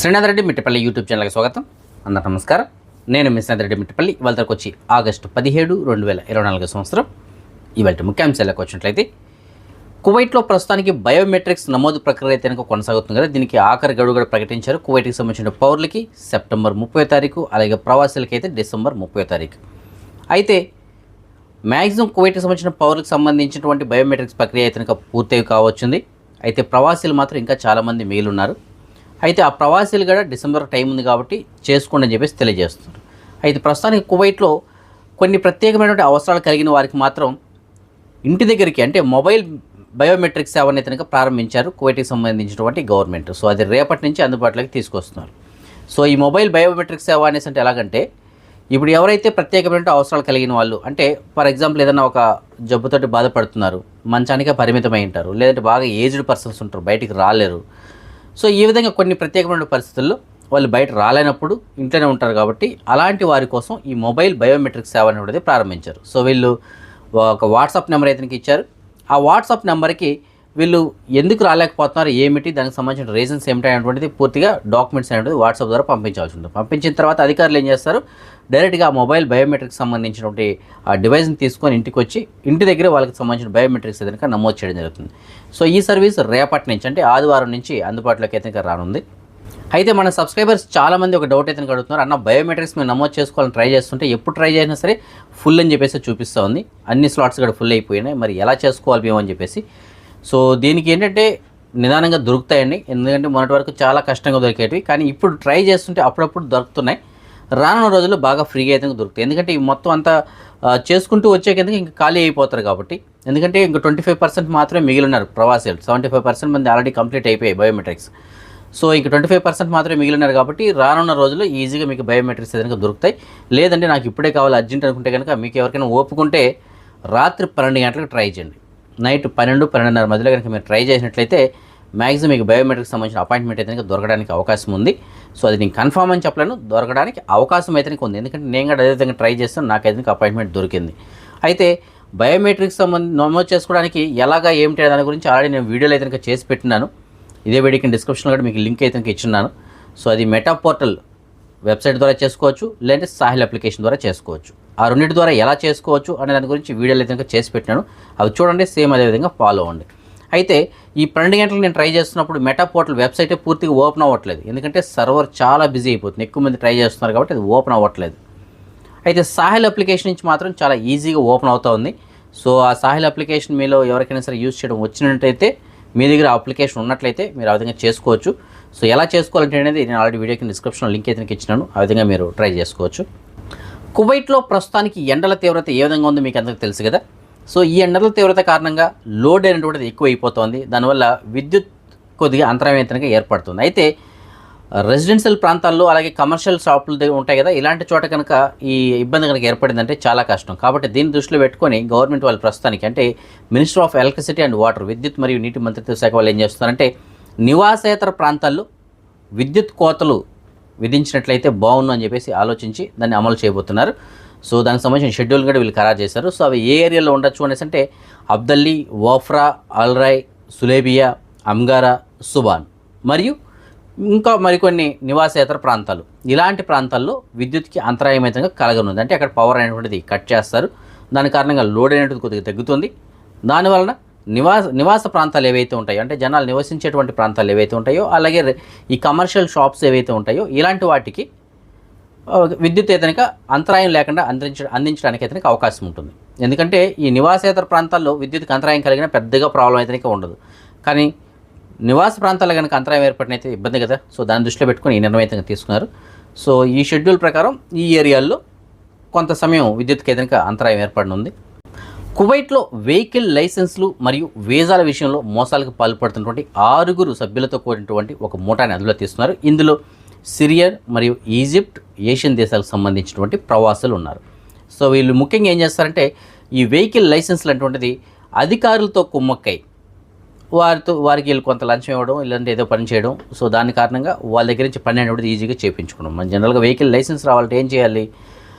Srinath Reddy Mittapalli YouTube ఛానల్కి స్వాగతం. అందరికీ నమస్కారం. నేను మీ శ్రీనాథ్ రెడ్డి మిట్టపల్లి. ఇవాళకి వచ్చి ఆగస్టు 17, 2024 సంవత్సరం. ఇవాళ ముఖ్యాంశాలకు వచ్చినట్లయితే కువైట్లో ప్రస్తుతానికి బయోమెట్రిక్స్ నమోదు ప్రక్రియ అయితే కనుక కొనసాగుతుంది కదా. దీనికి ఆఖరి గడువు కూడా ప్రకటించారు. కువైట్కి సంబంధించిన పౌరులకి సెప్టెంబర్ 30వ తారీఖు, అలాగే ప్రవాసులకి అయితే డిసెంబర్ 30వ తారీఖు. అయితే మ్యాక్సిమం కువైట్కి సంబంధించిన పౌరులకు సంబంధించినటువంటి బయోమెట్రిక్స్ ప్రక్రియ అయితే కనుక పూర్తి కావచ్చుంది. అయితే ప్రవాసీలు మాత్రం ఇంకా చాలామంది మిగిలిన్నారు. అయితే ఆ ప్రవాసీలు కూడా డిసెంబర్ టైం ఉంది కాబట్టి చేసుకోండి అని చెప్పేసి తెలియజేస్తున్నారు. అయితే ప్రస్తుతానికి కువైట్లో కొన్ని ప్రత్యేకమైనటువంటి అవసరాలు కలిగిన వారికి మాత్రం ఇంటి దగ్గరికి అంటే మొబైల్ బయోమెట్రిక్ సేవని కనుక ప్రారంభించారు కువైట్కి సంబంధించినటువంటి గవర్నమెంట్. సో అది రేపటి నుంచి అందుబాటులోకి తీసుకొస్తున్నారు. సో ఈ మొబైల్ బయోమెట్రిక్ సేవ అనేసి అంటే ఎలాగంటే, ఇప్పుడు ఎవరైతే ప్రత్యేకమైన అవసరాలు కలిగిన వాళ్ళు, అంటే ఫర్ ఎగ్జాంపుల్ ఏదైనా ఒక జబ్బుతోటి బాధపడుతున్నారు, మంచానికే పరిమితమై ఉంటారు, లేదంటే బాగా ఏజ్డ్ పర్సన్స్ ఉంటారు, బయటికి రాలేరు. సో ఈ విధంగా కొన్ని ప్రత్యేకమైన పరిస్థితుల్లో వాళ్ళు బయట రాలేనప్పుడు ఇంట్లోనే ఉంటారు కాబట్టి అలాంటి వారి కోసం ఈ మొబైల్ బయోమెట్రిక్ సేవ అనేది ప్రారంభించారు. సో వీళ్ళు ఒక వాట్సాప్ నెంబర్ అయితే ఇచ్చారు. ఆ వాట్సాప్ నెంబర్కి వీళ్ళు ఎందుకు రాలేకపోతున్నారు, ఏమిటి, దానికి సంబంధించిన రీజన్స్ ఏమిటి అనేటువంటిది పూర్తిగా డాక్యుమెంట్స్ అనేవి వాట్సాప్ ద్వారా పంపించాల్సి ఉంటుంది. పంపించిన తర్వాత అధికారులు ఏం చేస్తారు, డైరెక్ట్గా ఆ మొబైల్ బయోమెట్రిక్స్ సంబంధించినటువంటి ఆ డివైస్ని తీసుకొని ఇంటికి వచ్చి ఇంటి దగ్గర వాళ్ళకి సంబంధించిన బయోమెట్రిక్స్ ఏదైనా నమోదు చేయడం జరుగుతుంది. సో ఈ సర్వీస్ రేపటి నుంచి అంటే ఆదివారం నుంచి అందుబాటులోకి అయితే రానుంది. అయితే మన సబ్స్క్రైబర్స్ చాలామంది ఒక డౌట్ అయితే అడుగుతున్నారు, అన్న బయోమెట్రిక్స్ మేము నమోదు చేసుకోవాలని ట్రై చేస్తుంటే ఎప్పుడు ట్రై చేసినా సరే ఫుల్ అని చెప్పేసి చూపిస్తూ ఉంది, అన్ని స్లాట్స్ కూడా ఫుల్ అయిపోయినాయి, మరి ఎలా చేసుకోవాలి మేము అని చెప్పేసి. సో దీనికి ఏంటంటే నిదానంగా దొరుకుతాయండి, ఎందుకంటే మొన్నటి వరకు చాలా కష్టంగా దొరికేటివి, కానీ ఇప్పుడు ట్రై చేస్తుంటే అప్పుడప్పుడు దొరుకుతున్నాయి. రానున్న రోజుల్లో బాగా ఫ్రీగా అయితే దొరుకుతాయి. ఎందుకంటే ఈ మొత్తం అంతా చేసుకుంటూ వచ్చే కింద ఇంకా ఖాళీ అయిపోతారు కాబట్టి. ఎందుకంటే ఇంకా 25% మాత్రమే మిగిలినారు ప్రవాసీలు, 75% మంది ఆల్రెడీ కంప్లీట్ అయిపోయాయి బయోమెట్రిక్స్. సో ఇంక 25% మాత్రమే మిగిలినారు కాబట్టి రానున్న రోజుల్లో ఈజీగా మీకు బయోమెట్రిక్స్ ఏదైనా దొరుకుతాయి. లేదంటే నాకు ఇప్పుడే కావాలి అర్జెంట్ అనుకుంటే కనుక మీకు ఎవరికైనా ఓపుకుంటే రాత్రి 12 గంటలకు ట్రై చేయండి. నైట్ 12-12:30 మధ్యలో కనుక మీరు ట్రై చేసినట్లయితే మ్యాక్సిమం మీకు బయోమెట్రిక్స్ సంబంధించిన అపాయింట్మెంట్ అయితే దొరకడానికి అవకాశం ఉంది. సో అది నేను కన్ఫామ్ అని చెప్పలేను, దొరకడానికి అవకాశం అయితే ఉంది. ఎందుకంటే నేను కూడా అదే విధంగా ట్రై చేస్తాను, నాకైతే అపాయింట్మెంట్ దొరికింది. అయితే బయోమెట్రిక్స్ నమోదు చేసుకోవడానికి ఎలాగా ఏమిటి దాని గురించి ఆల్రెడీ నేను వీడియోలు అయితే చేసి పెట్టినాను. ఇదే వీడియోకి డిస్క్రిప్షన్లో కూడా మీకు లింక్ అయితే ఇచ్చున్నాను. సో అది మెటా పోర్టల్ వెబ్సైట్ ద్వారా చేసుకోవచ్చు, లేదంటే సాహిల్ అప్లికేషన్ ద్వారా చేసుకోవచ్చు. ఆ రెండింటి ద్వారా ఎలా చేసుకోవచ్చు అనే దాని గురించి వీడియోలు అయితే చేసి పెట్టినాను, అవి చూడండి, సేమ్ అదేవిధంగా ఫాలో అవ్వండి. అయితే ఈ 12 గంటలకు నేను ట్రై చేస్తున్నప్పుడు మెటా పోర్టల్ వెబ్సైటే పూర్తిగా ఓపెన్ అవ్వట్లేదు, ఎందుకంటే సర్వర్ చాలా బిజీ అయిపోతుంది, ఎక్కువ మంది ట్రై చేస్తున్నారు కాబట్టి అది ఓపెన్ అవ్వట్లేదు. అయితే సాహిల్ అప్లికేషన్ నుంచి మాత్రం చాలా ఈజీగా ఓపెన్ అవుతూ ఉంది. సో ఆ సాహిల్ అప్లికేషన్ మీలో ఎవరికైనా సరే యూజ్ చేయడం వచ్చినట్టయితే, మీ దగ్గర అప్లికేషన్ ఉన్నట్లయితే మీరు ఆ విధంగా చేసుకోవచ్చు. సో ఎలా చేసుకోవాలంటే అనేది నేను ఆల్రెడీ వీడియోకి డిస్క్రిప్షన్లో లింక్ అయితే ఇచ్చినాను, ఆ విధంగా మీరు ట్రై చేసుకోవచ్చు. కువైట్లో ప్రస్తుతానికి ఎండల తీవ్రత ఏ విధంగా ఉందో మీకు అందరికీ తెలుసు కదా. సో ఈ ఎండల తీవ్రత కారణంగా లోడ్ అనేటువంటిది ఎక్కువ అయిపోతుంది, దానివల్ల విద్యుత్ కొద్దిగా అంతరాయం అయితే ఏర్పడుతుంది. అయితే రెసిడెన్షియల్ ప్రాంతాల్లో అలాగే కమర్షియల్ షాపులు ఉంటాయి కదా, ఇలాంటి చోట కనుక ఈ ఇబ్బంది కనుక ఏర్పడిందంటే చాలా కష్టం. కాబట్టి దీన్ని దృష్టిలో పెట్టుకొని గవర్నమెంట్ వాళ్ళు ప్రస్తుతానికి అంటే minister of electricity and water, విద్యుత్ మరియు నీటి మంత్రిత్వ శాఖ వాళ్ళు ఏం చేస్తున్నారంటే నివాసేతర ప్రాంతాల్లో విద్యుత్ కోతలు విధించినట్లయితే బాగుండు అని చెప్పేసి ఆలోచించి దాన్ని అమలు చేయబోతున్నారు. సో దానికి సంబంధించిన షెడ్యూల్ కూడా వీళ్ళు ఖరారు చేశారు. సో అవి ఏ ఏరియాలో ఉండొచ్చు అనేసి అంటే అబ్దల్లీ, వాఫ్రా, అల్రాయ్, సులేబియా, అమ్గారా, సుబాన్ మరియు ఇంకా మరికొన్ని నివాసేతర ప్రాంతాలు, ఇలాంటి ప్రాంతాల్లో విద్యుత్కి అంతరాయం అయితే కలగనుంది. అంటే అక్కడ పవర్ అనేటువంటిది కట్ చేస్తారు, దాని కారణంగా లోడ్ అనేటువంటిది కొద్దిగా తగ్గుతుంది. దానివలన నివాస ప్రాంతాలు ఏవైతే ఉంటాయో, అంటే జనాలు నివసించేటువంటి ప్రాంతాలు ఏవైతే ఉంటాయో, అలాగే ఈ కమర్షియల్ షాప్స్ ఏవైతే ఉంటాయో, ఇలాంటి వాటికి విద్యుత్ అయితే అంతరాయం లేకుండా అందించడానికి అయితే అవకాశం ఉంటుంది. ఎందుకంటే ఈ నివాసేతర ప్రాంతాల్లో విద్యుత్కి అంతరాయం కలిగిన పెద్దగా ప్రాబ్లం అయితే ఉండదు, కానీ నివాస ప్రాంతాల్లో కనుక అంతరాయం ఏర్పడినైతే ఇబ్బంది కదా. సో దాన్ని దృష్టిలో పెట్టుకొని ఈ నిర్ణయం అయితే తీసుకున్నారు. సో ఈ షెడ్యూల్ ప్రకారం ఈ ఏరియాల్లో కొంత సమయం విద్యుత్కి ఏదైనా అంతరాయం ఏర్పడనుంది. కువైట్లో వెహికల్ లైసెన్స్లు మరియు వీసాల విషయంలో మోసాలకు పాల్పడుతున్నటువంటి 6 సభ్యులతో కూడినటువంటి ఒక ముఠాని అదుపులో తీస్తున్నారు. ఇందులో సిరియా మరియు ఈజిప్ట్, ఏషియన్ దేశాలకు సంబంధించినటువంటి ప్రవాసులు ఉన్నారు. సో వీళ్ళు ముఖ్యంగా ఏం చేస్తారంటే ఈ వెహికల్ లైసెన్స్లు అటువంటిది అధికారులతో కుమ్మక్కై వారికి వీళ్ళు కొంత లంచం ఇవ్వడం, ఇలాంటి ఏదో పని చేయడం. సో దాని కారణంగా వాళ్ళ దగ్గర నుంచి పని అనేది ఈజీగా చేయించుకోవడం. మన జనరల్గా వెహికల్ లైసెన్స్ రావాలంటే ఏం చేయాలి,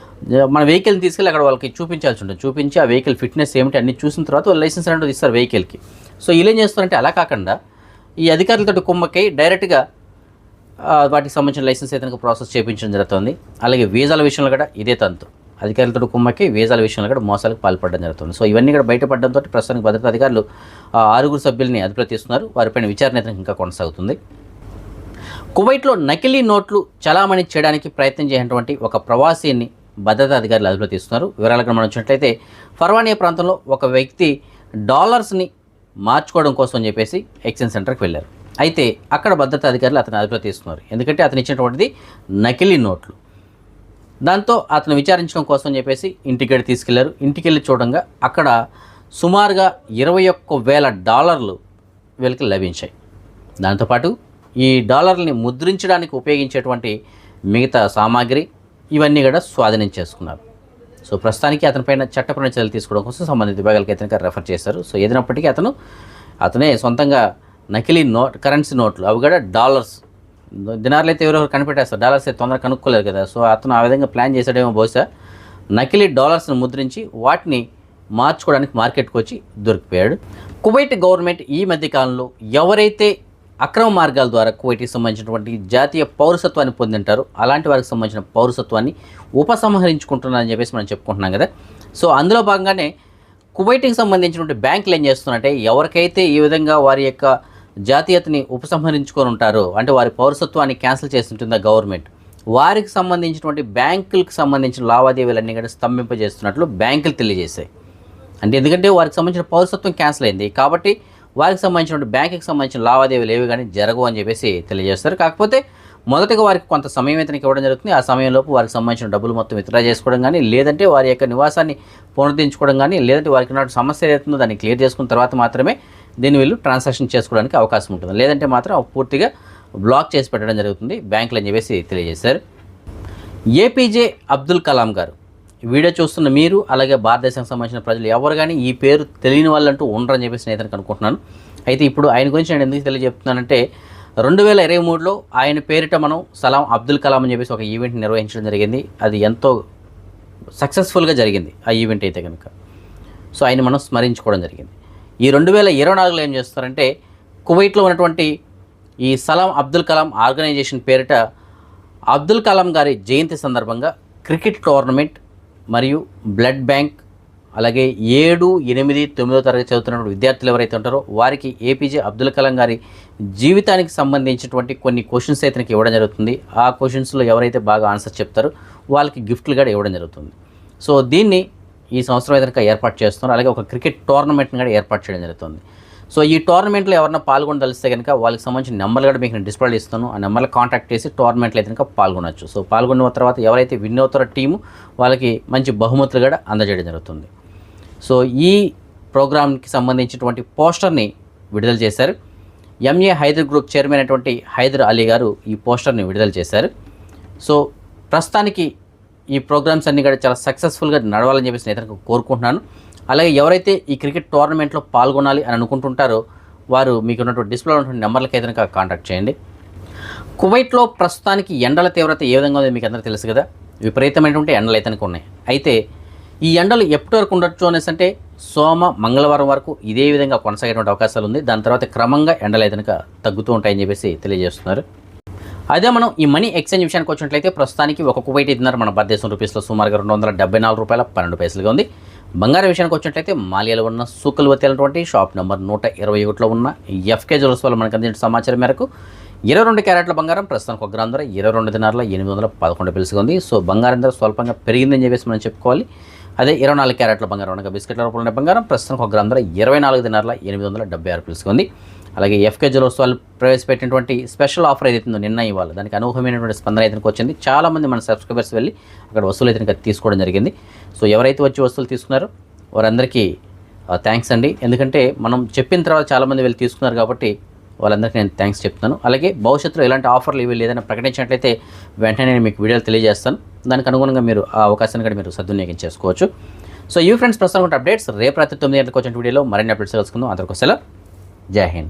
మన వెహికల్ని తీసుకెళ్ళి అక్కడ వాళ్ళకి చూపించాల్సి ఉంటుంది. చూపించి ఆ వెహికల్ ఫిట్నెస్ ఏమిటి అన్ని చూసిన తర్వాత వాళ్ళు లైసెన్స్ అనేది ఇస్తారు వెహికల్కి. సో వీళ్ళు ఏం చేస్తారంటే అలా కాకుండా ఈ అధికారులతో కుమ్మక్కై డైరెక్ట్గా వాటికి సంబంధించిన లైసెన్స్ అయితే కనుక ప్రాసెస్ చేయించడం జరుగుతుంది. అలాగే వీసాల విషయంలో కూడా ఇదే తంతు, అధికారులతో కుమ్మకి వీసాల విషయంలో కూడా మోసాలకు పాల్పడడం జరుగుతుంది. సో ఇవన్నీ కూడా బయటపడడంతో ప్రస్తుతానికి భద్రతా అధికారులు 6 సభ్యుల్ని అదుపులో తీసుకున్నారు. వారిపైన విచారణ అయితే ఇంకా కొనసాగుతుంది. కువైట్లో నకిలీ నోట్లు చలామణి చేయడానికి ప్రయత్నం చేసినటువంటి ఒక ప్రవాసీని భద్రతా అధికారులు అదుపులో తీసుకున్నారు. వివరాలకు మనం వచ్చినట్లయితే ఫర్వానియా ప్రాంతంలో ఒక వ్యక్తి డాలర్స్ని మార్చుకోవడం కోసం చెప్పేసి ఎక్స్చేంజ్ సెంటర్కి వెళ్ళారు. అయితే అక్కడ భద్రతా అధికారులు అతను అదుపులో తీసుకున్నారు. ఎందుకంటే అతను ఇచ్చినటువంటిది నకిలీ నోట్లు. దాంతో అతను విచారించడం కోసం చెప్పేసి ఇంటికి తీసుకెళ్లారు. ఇంటికి వెళ్ళి చూడంగా అక్కడ సుమారుగా $21,000 వీళ్ళకి లభించాయి. దాంతోపాటు ఈ డాలర్ని ముద్రించడానికి ఉపయోగించేటువంటి మిగతా సామాగ్రి ఇవన్నీ కూడా స్వాధీనం చేసుకున్నారు. సో ప్రస్తుతానికి అతనిపైన చట్టపరమైన చర్యలు తీసుకోవడం కోసం సంబంధిత విభాగాలకు అయితే రెఫర్ చేశారు. సో ఏదైనప్పటికీ అతనే సొంతంగా నకిలీ కరెన్సీ నోట్లు, అవి కూడా డాలర్స్, దినార్లు అయితే ఎవరెవరు కనిపెట్టేస్తారు, డాలర్స్ అయితే తొందరగా కనుక్కోలేదు కదా. సో అతను ఆ విధంగా ప్లాన్ చేసాడేమో బహుశా. నకిలీ డాలర్స్ని ముద్రించి వాటిని మార్చుకోవడానికి మార్కెట్కి వచ్చి దొరికిపోయాడు. కువైట్ గవర్నమెంట్ ఈ మధ్యకాలంలో ఎవరైతే అక్రమ మార్గాల ద్వారా కువైట్కి సంబంధించినటువంటి జాతీయ పౌరసత్వాన్ని పొందింటారో అలాంటి వారికి సంబంధించిన పౌరసత్వాన్ని ఉపసంహరించుకుంటున్నారని చెప్పేసి మనం చెప్పుకుంటున్నాం కదా. సో అందులో భాగంగానే కువైట్కి సంబంధించినటువంటి బ్యాంకులు ఏం చేస్తున్నారంటే, ఎవరికైతే ఈ విధంగా వారి యొక్క జాతీయతని ఉపసంహరించుకొని ఉంటారో, అంటే వారి పౌరసత్వాన్ని క్యాన్సిల్ చేసి ఉంటుందా గవర్నమెంట్, వారికి సంబంధించినటువంటి బ్యాంకులకు సంబంధించిన లావాదేవీలన్నీ కూడా స్తంభింపజేస్తున్నట్లు బ్యాంకులు తెలియజేశాయి. అంటే ఎందుకంటే వారికి సంబంధించిన పౌరసత్వం క్యాన్సిల్ అయింది కాబట్టి వారికి సంబంధించిన బ్యాంకుకి సంబంధించిన లావాదేవీలు ఏవి కానీ జరగవు అని చెప్పేసి తెలియజేస్తారు. కాకపోతే మొదటగా వారికి కొంత సమయం అయితే ఇవ్వడం జరుగుతుంది. ఆ సమయంలోపు వారికి సంబంధించిన డబ్బులు మొత్తం విత్డ్రా చేసుకోవడం కానీ, లేదంటే వారి యొక్క నివాసాన్ని పునరుద్ధరించుకోవడం కానీ, లేదంటే వారికి ఉన్న సమస్య ఏదైతుందో దాన్ని క్లియర్ చేసుకున్న తర్వాత మాత్రమే దీన్ని వీళ్ళు ట్రాన్సాక్షన్ చేసుకోవడానికి అవకాశం ఉంటుంది. లేదంటే మాత్రం పూర్తిగా బ్లాక్ చేసి పెట్టడం జరుగుతుంది బ్యాంకులు అని చెప్పేసి తెలియజేశారు. ఏపీజే అబ్దుల్ కలాం గారు వీడియో చూస్తున్న మీరు, అలాగే భారతదేశానికి సంబంధించిన ప్రజలు ఎవరు కానీ ఈ పేరు తెలియని వాళ్ళంటూ ఉండరని చెప్పేసి నేను అయితే అనుకుంటున్నాను. అయితే ఇప్పుడు ఆయన గురించి నేను ఎందుకు తెలియజెప్తున్నానంటే, 2023లో ఆయన పేరిట మనం సలాం అబ్దుల్ కలాం అని చెప్పేసి ఒక ఈవెంట్ నిర్వహించడం జరిగింది. అది ఎంతో సక్సెస్ఫుల్గా జరిగింది ఆ ఈవెంట్ అయితే కనుక. సో ఆయన మనం స్మరించుకోవడం జరిగింది. ఈ 2024లో ఏం చేస్తారంటే, కువైట్లో ఉన్నటువంటి ఈ సలాం అబ్దుల్ కలాం ఆర్గనైజేషన్ పేరిట అబ్దుల్ కలాం గారి జయంతి సందర్భంగా క్రికెట్ టోర్నమెంట్ మరియు బ్లడ్ బ్యాంక్, అలాగే 7, 8, 9వ తరగతి చదువుతున్నటువంటి విద్యార్థులు ఎవరైతే ఉంటారో వారికి ఏపీజే అబ్దుల్ కలాం గారి జీవితానికి సంబంధించినటువంటి కొన్ని క్వశ్చన్స్ అయితే ఇవ్వడం జరుగుతుంది. ఆ క్వశ్చన్స్లో ఎవరైతే బాగా ఆన్సర్ చెప్తారో వాళ్ళకి గిఫ్ట్లు కూడా ఇవ్వడం జరుగుతుంది. సో దీన్ని ఈ సంవత్సరం అయితే ఏర్పాటు చేస్తున్నారు. అలాగే ఒక క్రికెట్ టోర్నమెంట్ని కూడా ఏర్పాటు చేయడం జరుగుతుంది. సో ఈ టోర్నమెంట్లో ఎవరైనా పాల్గొనదలిస్తే కనుక వాళ్ళకి సంబంధించిన నెంబర్లు కూడా మీకు నేను డిస్ప్లే ఇస్తాను. ఆ నెంబర్లో కాంటాక్ట్ చేసి టోర్నమెంట్లో అయితే కనుక పాల్గొనవచ్చు. సో పాల్గొన్న తర్వాత ఎవరైతే విన్ అవుతారో టీము వాళ్ళకి మంచి బహుమతులు కూడా అందజేయడం జరుగుతుంది. సో ఈ ప్రోగ్రామ్కి సంబంధించినటువంటి పోస్టర్ని విడుదల చేశారు. ఎంఏ హైదర్ గ్రూప్ చైర్మన్ అయినటువంటి హైదర్ అలీ గారు ఈ పోస్టర్ని విడుదల చేశారు. సో ప్రస్తుతానికి ఈ ప్రోగ్రామ్స్ అన్నీ కూడా చాలా సక్సెస్ఫుల్గా నడవాలని చెప్పేసి నేను కోరుకుంటున్నాను. అలాగే ఎవరైతే ఈ క్రికెట్ టోర్నమెంట్లో పాల్గొనాలి అని అనుకుంటుంటారో వారు మీకు ఉన్నటువంటి డిస్ప్లే ఉన్నటువంటి నెంబర్లకి అయితే కాంటాక్ట్ చేయండి. కువైట్లో ప్రస్తుతానికి ఎండల తీవ్రత ఏ విధంగా ఉందో మీకు అందరూ తెలుసు కదా. విపరీతమైనటువంటి ఎండలు అయితే ఉన్నాయి. అయితే ఈ ఎండలు ఎప్పటి వరకు ఉండొచ్చు అనేసి అంటే సోమ, మంగళవారం వరకు ఇదే విధంగా కొనసాగేటువంటి అవకాశాలు ఉంది. దాని తర్వాత క్రమంగా ఎండలు అయితే తగ్గుతూ ఉంటాయని చెప్పేసి తెలియజేస్తున్నారు. అదే మనం ఈ మనీ ఎక్స్చేంజ్ విషయానికి వచ్చినట్లయితే ప్రస్తుతానికి ఒక కువైట్ దినార్ మన భారతదేశం రూపీస్లో సుమారుగా $274.12 ఉంది. బంగారం విషయానికి వచ్చినట్లయితే మాలియాలో ఉన్న సూకులు వచ్చేటువంటి షాప్ నెంబర్ 121లో ఉన్న ఎఫ్కే జ్యువెలర్స్ వాళ్ళు మనకు అందించిన సమాచారం మేరకు 22 క్యారెట్ల బంగారం ప్రస్తుతానికి 1 గ్రాము ధర 22 దినార్ల 811 పిలుసుగా ఉంది. సో బంగారం ధర స్వల్పంగా పెరిగిందని చెప్పేసి మనం చెప్పుకోవాలి. అదే 24 క్యారెట్ల బంగారం అనగా బిస్కెట్ల రూపంలో ఉన్న బంగారం ప్రస్తుతానికి 1 గ్రాము ధర 24 దినార్ల 876 పిలుసుగా ఉంది. అలాగే ఎఫ్కే జ్యువెలర్స్ వాళ్ళు ప్రవేశపెట్టినటువంటి స్పెషల్ ఆఫర్ ఏదైతుందో నిన్న ఇవాళ దానికి అనూహ్యమైనటువంటి స్పందన అయితే వచ్చింది. చాలామంది మన సబ్స్క్రైబర్స్ వెళ్ళి అక్కడ వస్తువులు అయితే తీసుకోవడం జరిగింది. సో ఎవరైతే వచ్చి వస్తువులు తీసుకున్నారో వారందరికీ థ్యాంక్స్ అండి. ఎందుకంటే మనం చెప్పిన తర్వాత చాలామంది వెళ్ళి తీసుకున్నారు కాబట్టి వాళ్ళందరికీ నేను థ్యాంక్స్ చెప్తాను. అలాగే భవిష్యత్తులో ఇలాంటి ఆఫర్లు ఇవి ఏదైనా ప్రకటించినట్లయితే వెంటనే నేను మీకు వీడియోలు తెలియజేస్తాను. దానికి అనుగుణంగా మీరు ఆ అవకాశాన్ని కూడా మీరు సద్వినియోగం చేసుకోవచ్చు. సో ఈ ఫ్రెండ్స్ ప్రస్తుతం అప్డేట్స్ రేపు రాత్రి 9 గంటలకు వచ్చిన వీడియోలో మరిన్ని అప్డేట్స్ తెలుసుకుందాం. అందరికీ సెలవు. జై హింద్.